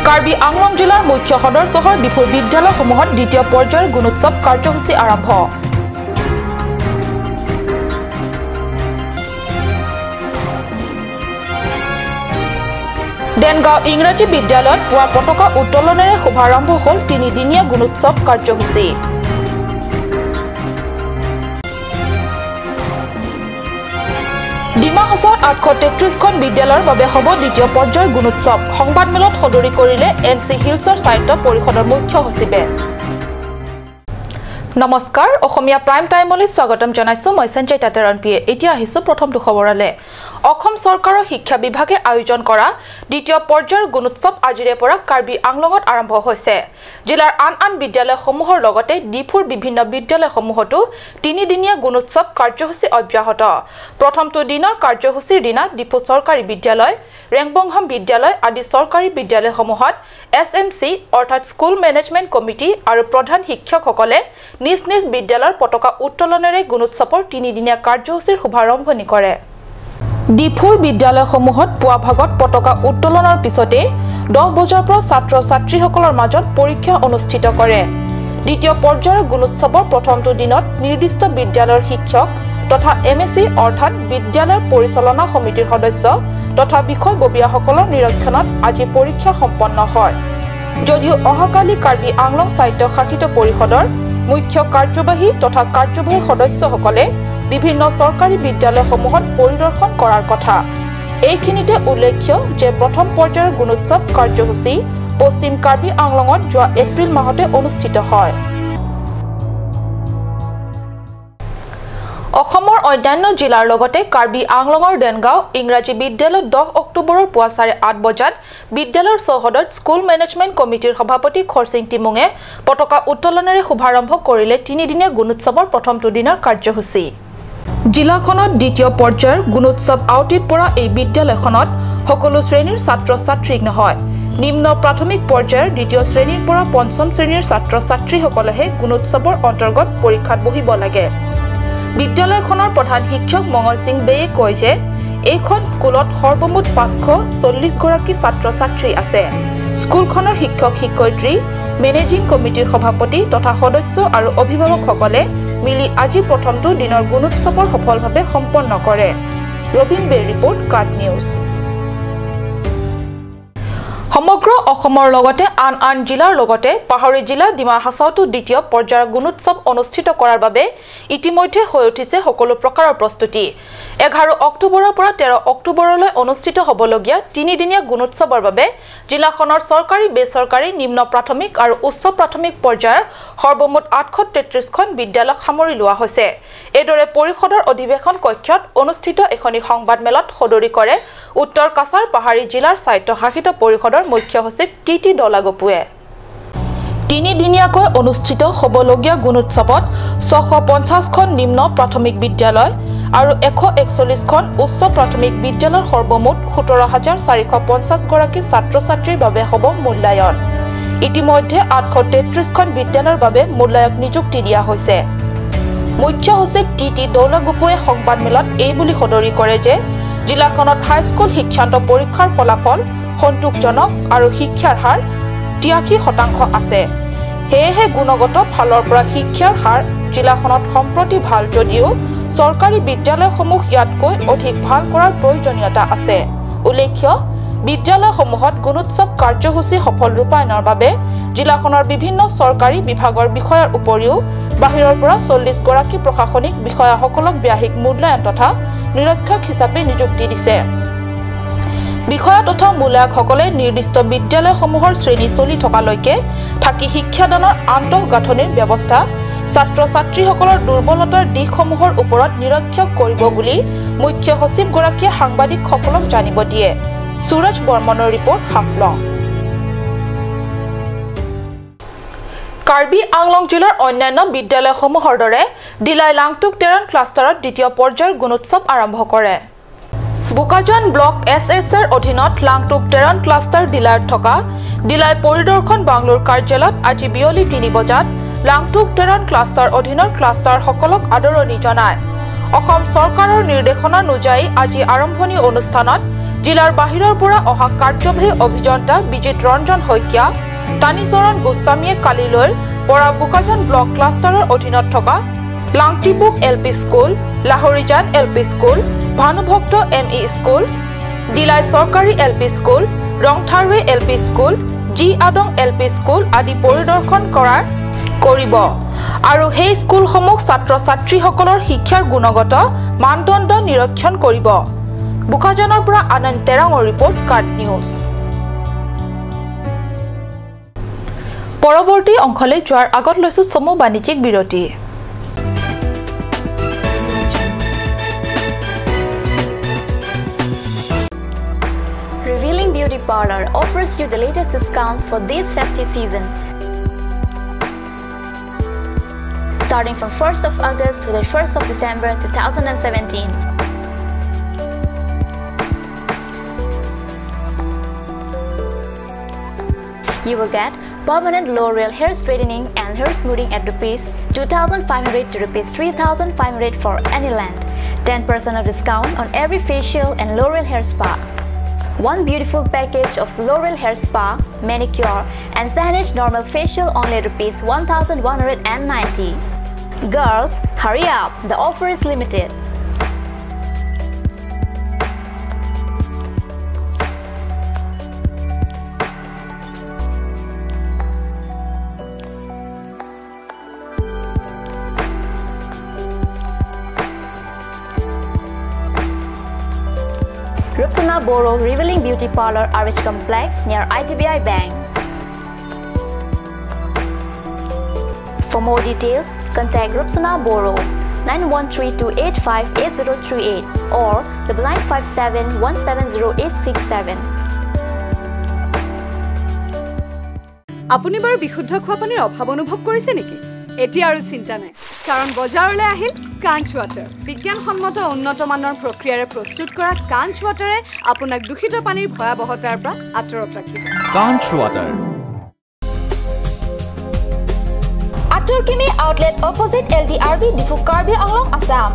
কাৰ্বি আংলং জিলাৰ মুখ্য সদৰ চহৰ ডিফুৰ বিদ্যালয়সমূহত দ্বিতীয় পৰ্যায়ৰ গুণোৎসৱ কাৰ্যসূচী আৰম্ভ। দেনগাঁও ইংৰাজী বিদ্যালয়ত পুৱা পতাকা উত্তোলনেৰে শুভাৰম্ভ হ'ল তিনিদিনীয়া গুণোৎসৱ কাৰ্যসূচী। ডিমা হাছাওত 833খন বিদ্যালয়ৰ বাবে হ'ব দ্বিতীয় পৰ্যায়ৰ গুণোৎসৱ। সংবাদমেলত সদৰি কৰিলে এনচি হিলছৰ সাহিত্য পৰিষদৰ মুখ্য সচিবে। নমস্কাৰ, অসমীয়া প্ৰাইম টাইমলৈ স্বাগতম জনাইছো মই সঞ্জয় তাতেৰণপিয়ে। এতিয়া আহিছো প্ৰথমটো খবৰলৈ। অসম চৰকাৰৰ শিক্ষা বিভাগে আয়োজন কৰা দ্বিতীয় পৰ্যায়ৰ গুণোৎসৱ আজিৰে পৰা কাৰ্বি আংলঙত আৰম্ভ হৈছে। জিলাৰ আন বিদ্যালয়সমূহৰ লগতে ডিফুৰ বিভিন্ন বিদ্যালয়সমূহতো তিনিদিনীয়া গুণোৎসৱ কাৰ্যসূচী অব্যাহত। প্ৰথমটো দিনৰ কাৰ্যসূচীৰ দিনা ডিফু চৰকাৰী বিদ্যালয়, ৰেংবংহাম বিদ্যালয় আদি চৰকাৰী বিদ্যালয়সমূহত এছএমচি অৰ্থাৎ স্কুল মেনেজমেণ্ট কমিটি আৰু প্ৰধান শিক্ষকসকলে নিজ নিজ বিদ্যালয়ৰ পতাকা উত্তোলনেৰে গুণোৎসৱৰ তিনিদিনীয়া কাৰ্যসূচীৰ শুভাৰম্ভণি কৰে। ডিফুৰ বিদ্যালয়সমূহত পুৱা ভাগত পতাকা উত্তোলনৰ পিছতে 10 বজাৰ পৰা ছাত্ৰ-ছাত্ৰীসকলৰ মাজত পৰীক্ষা অনুষ্ঠিত কৰে। দ্বিতীয় পৰ্যায়ৰ গুণোৎসৱৰ প্ৰথমটো দিনত নিৰ্দিষ্ট বিদ্যালয়ৰ শিক্ষক তথা এমএসি অৰ্থাৎ বিদ্যালয়ৰ পৰিচালনা সমিতিৰ সদস্য তথা বিষয়ববীয়াসকলৰ নিৰীক্ষণত আজি পৰীক্ষা সম্পন্ন হয়। যদিও অহাকালি কাৰ্বি আংলং সাহিত্য শাসিত পৰিষদৰ মুখ্য কাৰ্যবাহী তথা কাৰ্যবাহী সদস্যসকলে বিভিন্ন চৰকাৰী বিদ্যালয়সমূহত পৰিদৰ্শন কৰাৰ কথা। এইখিনিতে উল্লেখ্য যে প্ৰথম পৰ্যায়ৰ গুণোৎসৱ কাৰ্যসূচী পশ্চিম কাৰ্বি আংলঙত যোৱা এপ্ৰিল মাহতে অনুষ্ঠিত হয়। অসমৰ অন্যান্য জিলাৰ লগতে কাৰ্বি আংলঙৰ দেনগাঁও ইংৰাজী বিদ্যালয়ত 10 অক্টোবৰৰ পুৱা 8:30 বজাত বিদ্যালয়ৰ চৌহদত স্কুল মেনেজমেণ্ট কমিটিৰ সভাপতি খৰচিং টিমুঙে পতাকা উত্তোলনেৰে শুভাৰম্ভ কৰিলে তিনিদিনীয়া গুণোৎসৱৰ প্ৰথমটো দিনৰ কাৰ্যসূচী। জিলাখনত দ্বিতীয় পৰ্যায়ৰ গুণোৎসৱ আওতিত পৰা এই বিদ্যালয়খনত সকলো শ্ৰেণীৰ ছাত্ৰ-ছাত্ৰীক নহয়, নিম্ন প্ৰাথমিক পৰ্যায়ৰ দ্বিতীয় শ্ৰেণীৰ পৰা পঞ্চম শ্ৰেণীৰ ছাত্ৰ-ছাত্ৰীসকলেহে গুণোৎসৱৰ অন্তৰ্গত পৰীক্ষাত বহিব লাগে। বিদ্যালয়খনৰ প্ৰধান শিক্ষক মঙল সিং বেয়ে কয় যে এইখন স্কুলত সৰ্বমুঠ 540 গৰাকী ছাত্ৰ-ছাত্ৰী আছে। স্কুলখনৰ শিক্ষক-শিক্ষয়িত্ৰী, মেনেজিং কমিটিৰ সভাপতি তথা সদস্য আৰু অভিভাৱকসকলে মিলি আজি প্ৰথমটো দিনৰ গুণোৎসৱৰ সফলভাৱে সম্পন্ন কৰে। ৰবিন বে ৰিপৰ্ট, কাট নিউজ। সমগ্ৰ অসমৰ লগতে আন জিলাৰ লগতে পাহাৰী জিলা ডিমা হাছাওতো দ্বিতীয় পৰ্যায়ৰ গুণোৎসৱ অনুষ্ঠিত কৰাৰ বাবে ইতিমধ্যে হৈ উঠিছে সকলো প্ৰকাৰৰ প্ৰস্তুতি। 11 অক্টোবৰৰ পৰা 13 অক্টোবৰলৈ অনুষ্ঠিত হ'বলগীয়া তিনিদিনীয়া গুণোৎসৱৰ বাবে জিলাখনৰ চৰকাৰী বেচৰকাৰী নিম্ন প্ৰাথমিক আৰু উচ্চ প্ৰাথমিক পৰ্যায়ৰ সৰ্বমুঠ 833খন বিদ্যালয়ক সামৰি লোৱা হৈছে। এইদৰে পৰিষদৰ অধিৱেশন কক্ষত অনুষ্ঠিত এখনি সংবাদমেলত সদৰি কৰে উত্তৰ কাছাৰ পাহাৰী জিলাৰ সাহিত্য শাসিত পৰিষদৰ মুখ্য সচিব টি দলাগোপুৱে। তিনিদিনীয়াকৈ অনুষ্ঠিত হ'বলগীয়া গুণোৎসৱত 650খন নিম্ন প্ৰাথমিক বিদ্যালয় আৰু 141খন উচ্চ প্ৰাথমিক বিদ্যালয়ৰ সৰ্বমুঠ 17,450 গৰাকী ছাত্ৰ-ছাত্ৰীৰ বাবে হ'ব মূল্যায়ন। ইতিমধ্যে 833খন বিদ্যালয়ৰ বাবে মূল্যায়ক নিযুক্তি দিয়া হৈছে। মুখ্য সচিব টি দলাগোপুৱে সংবাদমেলত এই বুলি সদৰি কৰে যে জিলাখনত হাইস্কুল শিক্ষান্ত পৰীক্ষাৰ ফলাফল সন্তোষজনক আৰু শিক্ষাৰ হাৰ 83% আছে। সেয়েহে গুণগত ফালৰ পৰা শিক্ষাৰ হাৰ জিলাখনত সম্প্ৰতি ভাল যদিও চৰকাৰী বিদ্যালয়সমূহ ইয়াতকৈ অধিক ভাল কৰাৰ প্ৰয়োজনীয়তা আছে। উল্লেখ্য, বিদ্যালয়সমূহত গুণোৎসৱ কাৰ্যসূচী সফল ৰূপায়ণৰ বাবে জিলাখনৰ বিভিন্ন চৰকাৰী বিভাগৰ বিষয়াৰ উপৰিও বাহিৰৰ পৰা 40 গৰাকী প্ৰশাসনিক বিষয়াসকলক ব্যাহিক মূল্যায়ন তথা নিৰীক্ষক হিচাপে নিযুক্তি দিছে। বিষয়া তথা মূল্যায়কসকলে নিৰ্দিষ্ট বিদ্যালয়সমূহৰ শ্ৰেণী চলি থকালৈকে থাকি শিক্ষাদানৰ আন্তঃগাঁথনিৰ ব্যৱস্থা, ছাত্ৰ-ছাত্ৰীসকলৰ দুৰ্বলতাৰ দিশসমূহৰ ওপৰত নিৰীক্ষক কৰিব বুলি মুখ্য সচিবগৰাকীয়ে সাংবাদিকসকলক জানিব দিয়ে। সুৰজ বৰ্মনৰ ৰিপৰ্ট, হাফলং। কাৰ্বি আংলং জিলাৰ অন্যান্য বিদ্যালয়সমূহৰ দৰে দিলাই লাংটুক তেৰণ ক্লাষ্টাৰত দ্বিতীয় পৰ্যায়ৰ গুণোৎসৱ আৰম্ভ কৰে। বোকাজান ব্লক এছএছৰ অধীনত লাংটুক তেৰণ ক্লাষ্টাৰ দিলাইত থকা দিলাই পৰিদৰ্শন বাংলোৰ কাৰ্যালয়ত আজি বিয়লি 3 বজাত লাংটুক তেৰণ ক্লাষ্টাৰ অধীনৰ ক্লাষ্টাৰসকলক আদৰণি জনায়। অসম চৰকাৰৰ নিৰ্দেশনানুযায়ী আজি আৰম্ভণি অনুষ্ঠানত জিলাৰ বাহিৰৰ পৰা অহা কাৰ্যবাহী অভিযন্তা বিজিত ৰঞ্জন শইকীয়া তানিচৰণ গোস্বামীয়ে কালিলৈ পৰা বোকাজান ব্লক ক্লাষ্টাৰৰ অধীনত থকা Langtibuk LP school Lahorijan LP school Bhanubhakta ME school Dilai চৰকাৰী LP school Rongtharwe LP school G Adong LP school আদি পৰিদৰ্শন কৰিব আৰু সেই স্কুলসমূহ ছাত্ৰ ছাত্ৰীসকলৰ শিক্ষাৰ গুণগত মানদণ্ড নিৰীক্ষণ কৰিব বোকাজানৰ পৰা আনন্দ তেৰাঙৰ ৰিপৰ্ট কাৰ্ড নিউজ পৰৱৰ্তী অংশলৈ যোৱাৰ আগত লৈছো সমু বাণিজ্যিক বিৰতি Revealing Beauty Parlor offers you the latest discounts for this festive season. Starting from 1st of August to the 1st of December 2017. You will get permanent L'Oreal hair straightening and hair smoothing at rupees 2,500 to rupees 3,500 for any length. 10% of discount on every facial and L'Oreal hair spa. One beautiful package of L'Oreal hair spa, manicure and Sahnage normal facial only rupees 1,190. Girls, hurry up! The offer is limited. Rupsana Boro Revealing Beauty Parlor RH Complex near ITBI Bank. For more details, contact Rupsana Boro 9132858038 or 9957170867. আপুনি বাৰু বিশুদ্ধ খোৱা পানীৰ অভাৱ অনুভৱ কৰিছে নেকি? এতিয়া আৰু চিন্তা নাই কাৰণ বজাৰলৈ আহিল কাঞ্চ ৱাটাৰ বিজ্ঞানসন্মত উন্নত মানৰ প্ৰক্ৰিয়াৰে প্ৰস্তুত কৰা কাঞ্চ ৱাটাৰে আপোনাক দূষিত পানীৰ ভয়াবহতাৰ পৰা আঁতৰত ৰাখিব কাঞ্চ ৱাটাৰ আতুৰ কিমি outlet opposite LDRB Diphu Karbi Anglong Assam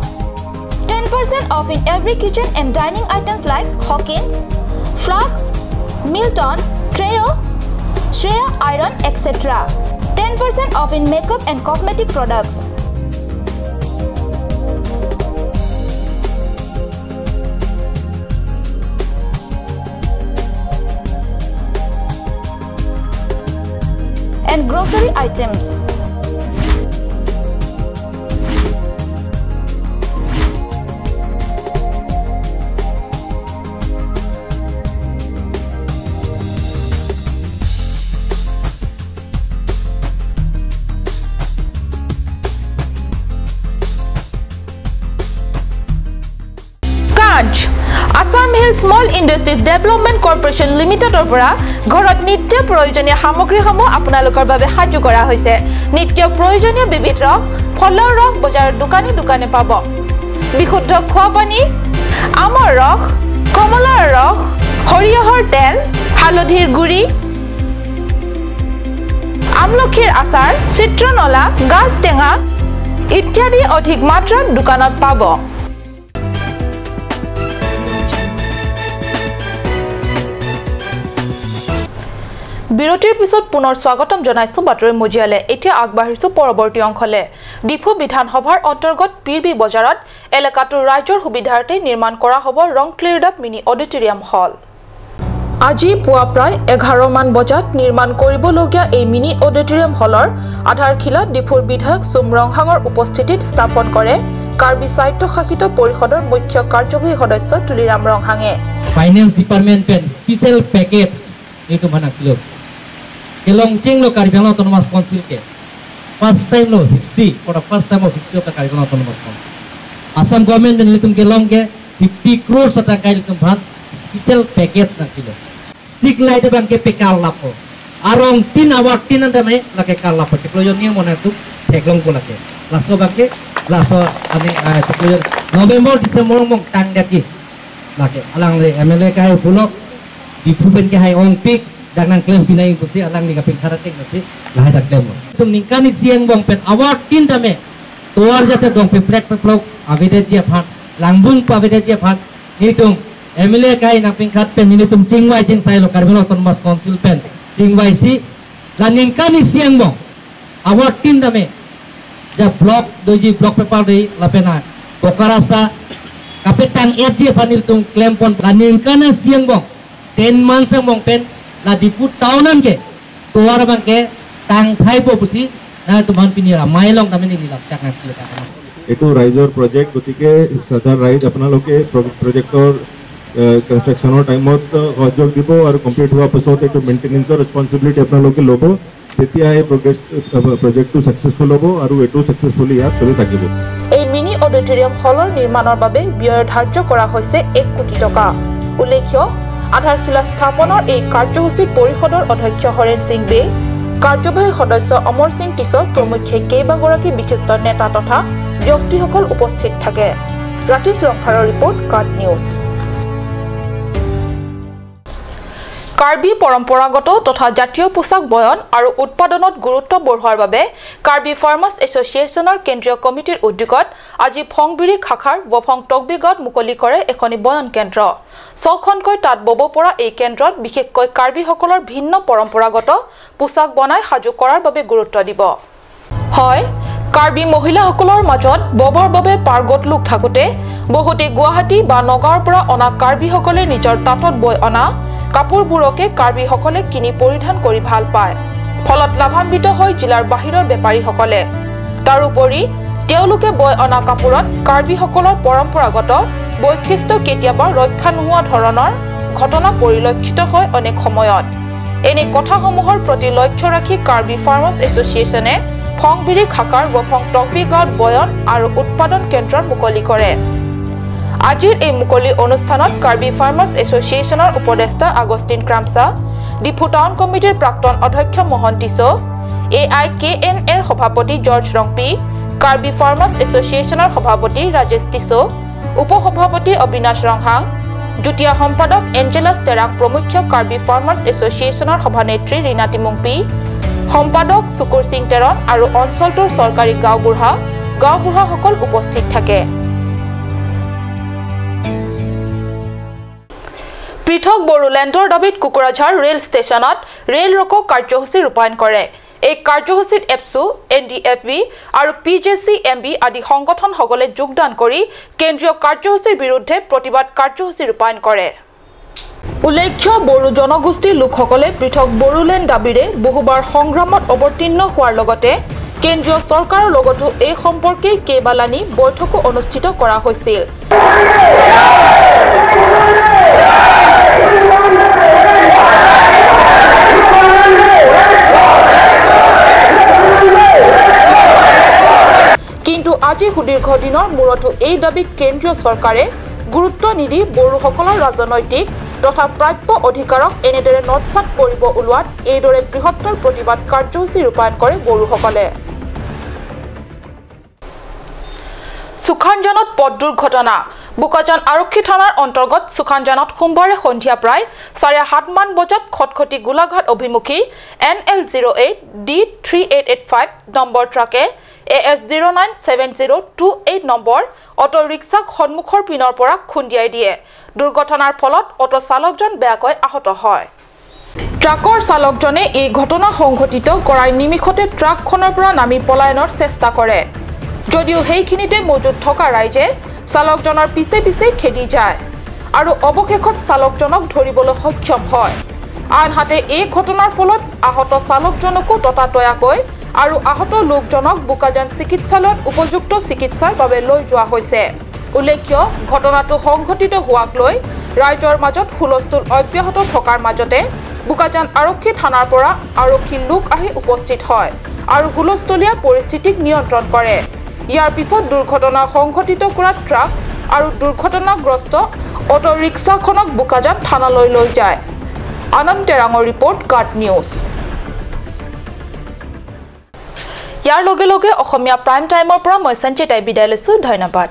10% off in every kitchen and dining items like Hawkins, Flux, Milton, Treo, Shreya Iron, etc. 10% off in makeup and cosmetic products. And grocery items. Assamese Small Industries Development Corporation Limited opera ঘৰত নিত্য প্ৰয়োজনীয় সামগ্ৰীসমূহ আপোনালোকৰ বাবে সাজু কৰা হৈছে নিত্য প্ৰয়োজনীয় বিবিধ ৰস ফলৰ ৰস বজাৰৰ দোকানে পাব বিশুদ্ধ খোৱা পানী আমৰ ৰস কমলাৰ ৰস হৰিহৰ তেল হালধিৰ গুৰি আমলখিৰ আচাৰ চিত্ৰনলা গাজ টেঙা ইত্যাদি অধিক মাত্ৰাত দোকানত পাব বিৰতিৰ পিছত পুনৰ স্বাগতম জনাইছো বাতৰি মজিয়ালে এতিয়া আগবাঢ়িছো পৰৱৰ্তী অংশলে ডিফু বিধানসভাৰ অন্তৰ্গত পিৰবি বজাৰত এলেকাটোৰ ৰাজ্যৰ সুবিধাৰ্থে নিৰ্মাণ কৰা হ'ব ৰং ক্লিয়াৰ্ড আপ মিনি অডিটৰিয়াম হল আজি পুৱা প্ৰায় 11 মান বজাত নিৰ্মাণ কৰিবলগীয়া এই মিনি অডিটৰিয়াম হলৰ আধাৰশিলা ডিফুৰ বিধায়ক সুমৰংহাঙৰ উপস্থিতিত স্থাপন কৰে কাৰ্বি স্বায়ত্তশাসিত পৰিষদৰ মুখ্য কাৰ্যবাহী সদস্য Tuliram Ronghang finance department special package এইটো বনাইছিল Kelongcheng lo Karibang Autonomous Council ke first time lo history for the first time of history of the Karibang Autonomous Council. Assam government menilitum kelong ke 50 crores atang kail kempat special package na kilo. Stick light bang ke pekal lapo. Arong 3 hour 3 anda me lake kal lapo. Tekloyon niya mona tu teklong ko lake. Laso bang ke laso ane tekloyon November December mong tang daki lake. Alang le MLA kai bulok dipupen ke hai on peak. Jangan klaim pinai busi alang ni kaping karatek nasi lahai tak klaim. Tum ningkani siang bong pet award tin dame. Tuar jate dong pe plek pe plok avide jia phat langbung pa avide jia phat ni tum MLA kai na pingkat pen ini tum cingwai cing sai lo Karbala Autonomous Council pen cingwai si laning kani siang bong awak tim dame ja block doji block paper dei lapena bokarasta kapitan RJ panil tung claim pon laning kana siang bong 10 months bong pen la diput tahunan ke tuar bang ke tang thai po busi na tuman pinira mailong dame ni lap chak na kilaka etu riser project gotike sadar rise apnaloke projector construction time সহযোগ দিব আৰু complete হোৱাৰ পিছত এটো মেইনটেনেন্সৰ responsibility আপোনালোকে ল'ব তেতিয়া এই প্ৰজেক্টটো সাকসেসফুল হ'ব আৰু এটো সাকসেসফুলি ইয়াত চলি থাকিব এই মিনি অডিটৰিয়াম হলৰ নিৰ্মাণৰ বাবে ব্যয় ধাৰ্য কৰা হৈছে 1 কোটি টকা উল্লেখ্য আধাৰশিলা স্থাপনৰ এই কাৰ্যসূচীত পৰিষদৰ অধ্যক্ষ হৰেন সিং বে কাৰ্যবাহী সদস্য অমৰ সিং টিছৰ প্ৰমুখ্যে কেইবাগৰাকী বিশিষ্ট নেতা তথা ব্যক্তিসকল উপস্থিত থাকে ৰাতি সুৰক্ষাৰ ৰিপৰ্ট কাট নিউজ কাৰ্বি পৰম্পৰাগত তথা জাতীয় পোছাক বয়ন আৰু উৎপাদনত গুৰুত্ব বঢ়োৱাৰ বাবে কাৰ্বি ফাৰ্মাৰ্ছ এছ'চিয়েশ্যনৰ কেন্দ্ৰীয় কমিটিৰ উদ্যোগত আজি ফংবিৰি খাখাৰ ৱফং টকবিগত মুকলি কৰে এখনি বয়ন কেন্দ্ৰ ছখনকৈ তাত বব পৰা এই কেন্দ্ৰত বিশেষকৈ কাৰ্বিসকলৰ ভিন্ন পৰম্পৰাগত পোছাক বনাই সাজু কৰাৰ বাবে গুৰুত্ব দিব হয় কাৰ্বি মহিলাসকলৰ মাজত ববৰ বাবে পাৰ্গত লোক থাকোতে বহুতে গুৱাহাটী বা নগাঁৱৰ পৰা অনা কাৰ্বিসকলে নিজৰ তাঁতত বৈ অনা কাপোৰবোৰকে কাৰ্বিসকলে কিনি পৰিধান কৰি ভাল পায় ফলত লাভান্বিত হৈ জিলাৰ বাহিৰৰ বেপাৰীসকলে তাৰোপৰি তেওঁলোকে বৈ অনা কাপোৰত কাৰ্বিসকলৰ পৰম্পৰাগত বৈশিষ্ট্য কেতিয়াবা ৰক্ষা নোহোৱা ধৰণৰ ঘটনা পৰিলক্ষিত হয় অনেক সময়ত এনে কথাসমূহৰ প্ৰতি লক্ষ্য ৰাখি কাৰ্বি ফাৰ্মাৰ্ছ এছ'চিয়েশ্যনে ফংবিৰি খাকাৰ ৱফং টকবিগত বয়ন আৰু উৎপাদন কেন্দ্ৰ মুকলি কৰে আজিৰ এই মুকলি অনুষ্ঠানত কাৰ্বি ফাৰ্মাৰ্ছ এছ'চিয়েশ্যনৰ উপদেষ্টা আগষ্টিন ক্ৰামছা ডিফু টাউন কমিটিৰ প্ৰাক্তন অধ্যক্ষ মোহন টিছো AIKNৰ সভাপতি জৰ্জ ৰংপি কাৰ্বি ফাৰ্মাৰ্ছ এছ'চিয়েশ্যনৰ সভাপতি ৰাজেশ টিছো উপসভাপতি অবিনাশ ৰংহাং দ্বিতীয় সম্পাদক এঞ্জেলাছ টেৰাক প্ৰমুখ কাৰ্বি ফাৰ্মাৰ্ছ এছ'চিয়েশ্যনৰ সভানেত্ৰী ৰীনাতি মুংপি সম্পাদক সুকুৰ সিং টেৰন আৰু অঞ্চলটোৰ চৰকাৰী গাঁওবুঢ়াসকল উপস্থিত থাকে পৃথক বড়োলেণ্ডৰ দাবীত কুকুৰাঝাৰ ৰেল ষ্টেচনত ৰেল ৰকো কাৰ্যসূচী ৰূপায়ণ কৰে এই কাৰ্যসূচীত এপছু NDFB আৰু PJCMB আদি সংগঠনসকলে যোগদান কৰি কেন্দ্ৰীয় কাৰ্যসূচীৰ বিৰুদ্ধে প্ৰতিবাদ কাৰ্যসূচী ৰূপায়ণ কৰে উল্লেখ্য বড়ো জনগোষ্ঠীৰ লোকসকলে পৃথক বড়োলেণ্ড দাবীৰে বহুবাৰ সংগ্ৰামত অৱতীৰ্ণ হোৱাৰ লগতে কেন্দ্ৰীয় চৰকাৰৰ লগতো এই সম্পৰ্কে কেইবালানি বৈঠকো অনুষ্ঠিত কৰা হৈছিল কিন্তু আজি সুদীৰ্ঘ দিনৰ মূৰতো এই দাবীক কেন্দ্ৰীয় চৰকাৰে গুৰুত্ব নিদি বড়োসকলৰ ৰাজনৈতিক তথা প্ৰাপ্য অধিকাৰক এনেদৰে নৎসাত কৰিব ওলোৱাত এইদৰে বৃহত্তৰ প্ৰতিবাদ কাৰ্যসূচী ৰূপায়ণ কৰে বড়োসকলে সুখানজানত পথ দুৰ্ঘটনা বুকাজান আৰক্ষী থানাৰ অন্তৰ্গত সুখানজানত সোমবাৰে সন্ধিয়া প্ৰায় 7:30 মান বজাত খটখটি গোলাঘাট অভিমুখী NL08 D3885 নম্বৰ ট্ৰাকে AS097028 নম্বৰ অটো ৰিক্সাক সন্মুখৰ পিনৰ পৰা খুন্দিয়াই দিয়ে দুৰ্ঘটনাৰ ফলত অটো চালকজন বেয়াকৈ আহত হয় ট্ৰাকৰ চালকজনে এই ঘটনা সংঘটিত কৰাৰ নিমিষতে ট্ৰাকখনৰ পৰা নামি পলায়নৰ চেষ্টা কৰে যদিও হেইখিনিতে মজুত থকা ৰাইজে চালকজনৰ পিছে পিছে খেদি যায় আৰু অৱশেষত চালকজনক ধৰিবলৈ সক্ষম হয় আনহাতে এই ঘটনাৰ ফলত আহত চালকজনকো ততাতয়াকৈ আৰু আহত লোকজনক বুকাজান চিকিৎসালয়ত উপযুক্ত চিকিৎসাৰ বাবে লৈ যোৱা হৈছে উল্লেখ্য ঘটনাটো সংঘটিত হোৱাক লৈ ৰাইজৰ মাজত হুলস্থুল অব্যাহত থকাৰ মাজতে বুকাজান আৰক্ষী থানাৰ পৰা আৰক্ষী লোক আহি উপস্থিত হয় আৰু হুলস্থুলীয়া পৰিস্থিতিক নিয়ন্ত্ৰণ কৰে ইয়াৰ পিছত দুৰ্ঘটনা সংঘটিত কৰা ট্ৰাক আৰু দুৰ্ঘটনাগ্ৰস্ত অটো ৰিক্সাখনক বুকাজান থানালৈ লৈ যায় আনন্দ টেৰাঙৰ ৰিপৰ্ট কাট নিউজ ইয়াৰ লগে লগে অসমীয়া প্ৰাইম টাইমৰ পৰা মই সঞ্চিতাই বিদায় লৈছো ধন্যবাদ